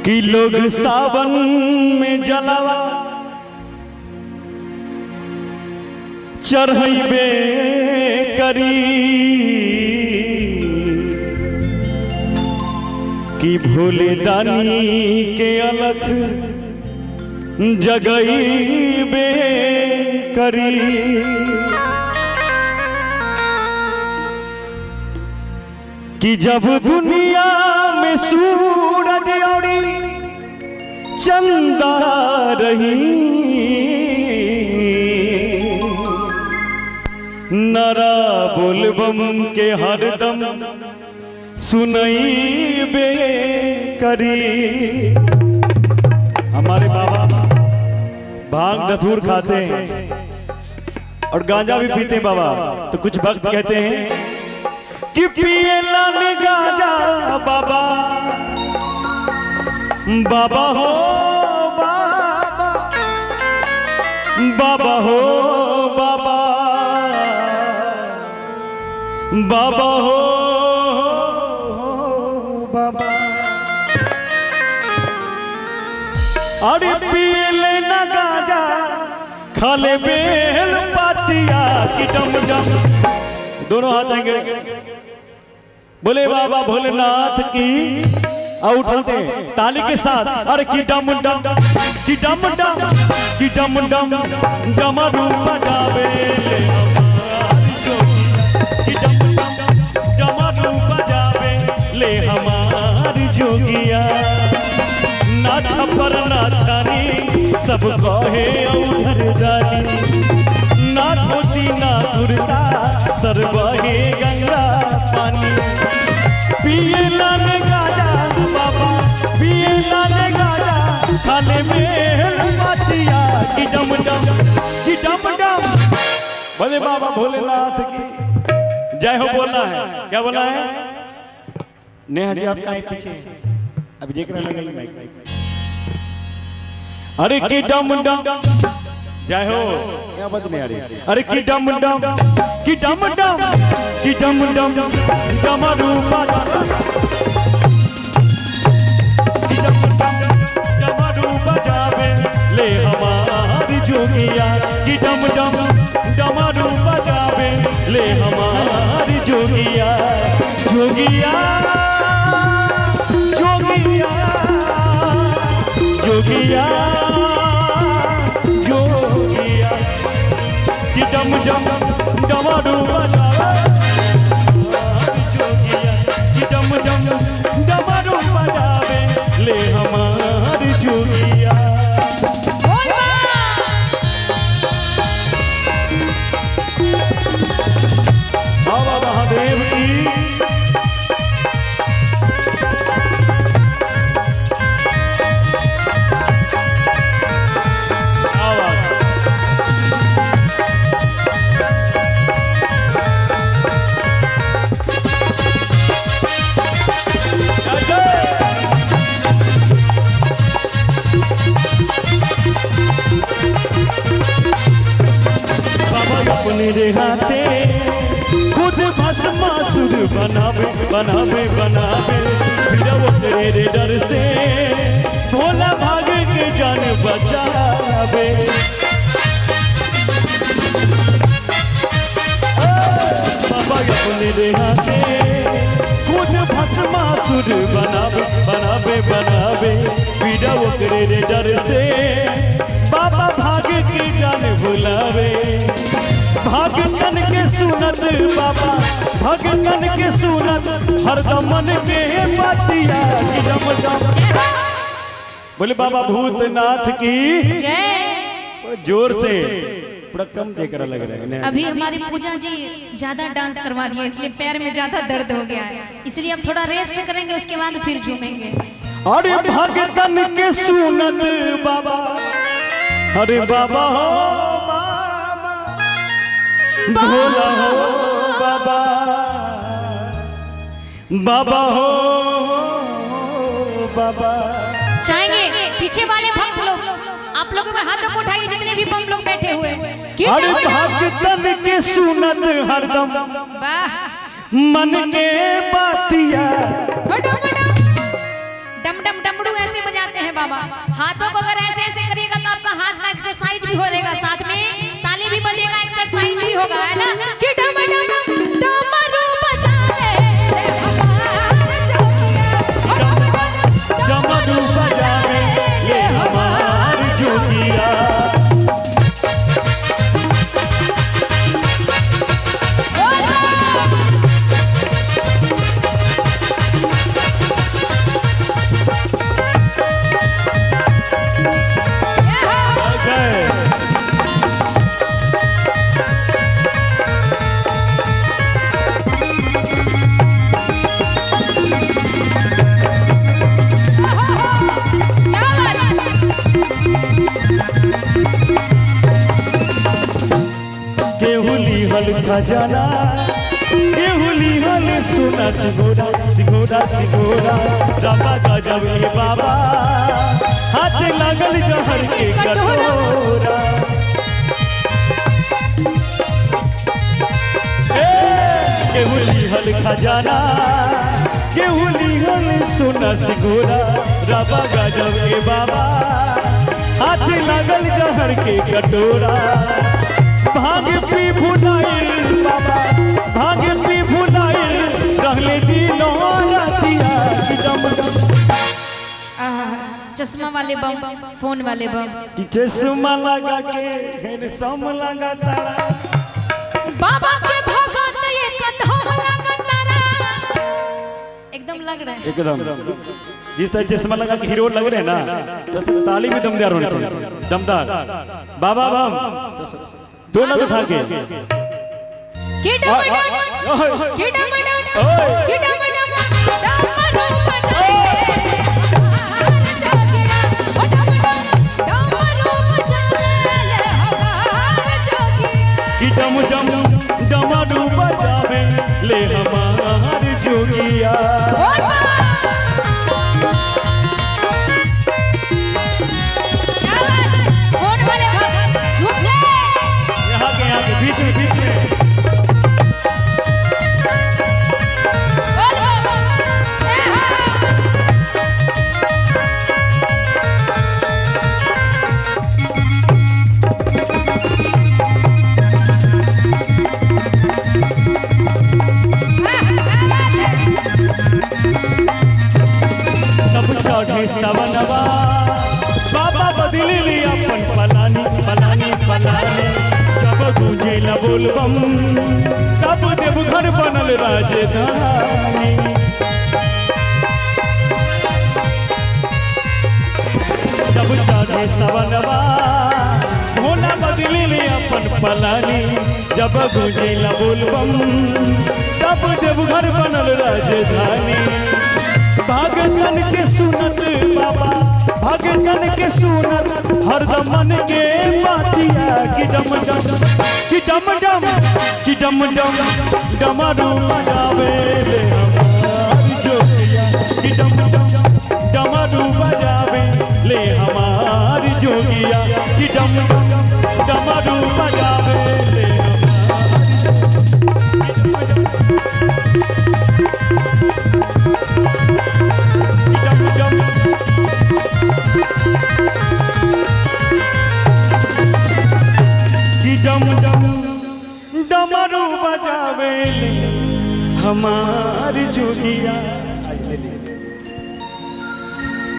कि लोग सावन में जलावा चढ़ैबे करी कि भोले दानी के अलख जगैबे करी। कि जब दुनिया में सूरज और चंदा रही नरा बोलबम के हरदम सुनैबे करी। हमारे बाबा भांग धतूर खाते हैं और गांजा भी पीते हैं बाबा। तो कुछ भक्त कहते हैं कि पिएला ने गांजा बाबा बाबा हो बाबा बाबा हो बाबा बाबा हो बाबा। अरे पिएले ना गांजा खाले बेल पातिया की डम डम। दोनों हाथ आएंगे बोले बाबा भोलेनाथ की और उठाते हैं ताली के साथ। अरे की डम डम की डम डम की डम डम डमरू बजावे ले हमारी जोगिया। की डम डम डमरू बजावे ले हमारी जोगिया। ना छपर ना छानी सब कहे औधर जानी। ना धोती ना कुर्ता सर बहे गंगा पानी। पिए लाने गाजा बाबा पिए लाने गाजा खाने में माचिया की डम डम की डम डम। बोले बाबा भोलेनाथ की जय हो। बोलना है क्या बोलना है? नेहा जी आपका पीछे अभी देख रहे लगा। अरे की डम डम जय हो क्या बात नहीं आ रही। अरे की डम डम की डम डम की डम डम डमरू बजावे ले हमारी जोगिया। की डम डम डमरू बजावे ले हमारी जोगिया। जोगिया जोगिया जोगिया जोगिया। कि डम डम डमरू बजावे जोगिया। कि डम डम डमरू बजावे ले हमारी जोगिया। बाबा महादेव की मेरे हाथे खुद भस्मासुर बनावे बनावे बनावे। फिर वो तेरे डर से भोला भाग के जान बचावे। बाबा मेरे हाथे खुद भस्मासुर बनावे बनावे बनावे। फिर वो तेरे डर से बाबा भाग के जान भुलावे। भगतन के सुनत बाबा भगतन के सुनत हरदम मन के बातिया की डम डम। बोले बाबा भूतनाथ की जय। जोर से थोड़ा कम देकर लग रहा है। अभी हमारी पूजा जी ज्यादा डांस करवा दिए इसलिए पैर में ज्यादा दर्द हो गया है। इसलिए अब थोड़ा रेस्ट करेंगे उसके बाद फिर झूमेंगे। अरे भगतन के सुनत बाबा अरे बाबा हो भोला हो बाबा बाबा हो बाबा। चाहेंगे पीछे वाले भक्त लोग आप लोगों में हाथों को उठाइए जितने भी हम लोग बैठे हुए। अरे भगतन के सुनत हरदम मन के बातिया। डम डम डमरू ऐसे बजा जाते हैं बाबा। हाथों को अगर ऐसे ऐसे करिएगा तो आपका हाथ का एक्सरसाइज भी हो रहेगा, साथ में ताली भी बजेगा, एक्सरसाइज भी होगा, है ना? कि डम डम डमरू बजावे डमरू बजावे ये हमार जोगिया। खजाना केहुली हल सोना सिगोरा सिगोरा सिगोरा रबा गजब के बाबा हाथ लगल जहर के कटोरा। केहुली हल खजाना केहुली हल सोना सिगोरा रबा गजब के बाबा हाथ लगल जहर के कटोरा। भाग पी भुलाइल बाबा भाग पी भुलाइल रहले दिनों रातिया। चश्मा वाले बम, फोन वाले बम, चश्मा लगा के हैंडसम लगा तारा बाबा के भगत ये कदम लगा तारा। एकदम लग रहा है, एकदम जिस तरह चश्मा लगा के हीरो लग रहे हैं ना, तो ताली भी दमदार होनी चाहिए, दमदार। बाबा बम दोनों उठा के डम डम डमरू बजावे ले हमार जोगिया। यहाँ के बीच में सवनवा बाबा बदल लिया अपन पलानी पलानी पलानी। जब गूंजे न बोलबम तब देवघर बनल राजधानी। जब चढ़े सवनवा भोला बदल लिया अपन पलानी। जब गूंजे न बोलबम तब देवघर बनल राजधानी। भगतन के सुनत बाबा भगतन के सुनत हरदम मन के बातिया। कि डम डम कि डम डम कि डम डम डमरू बजावे ले हमार जोगिया। कि डम डम डमरू बजावे ले हमार जोगिया। कि डम डम डमरू बजावे ले डम डम डमरू बजावे ले हमार जोगिया।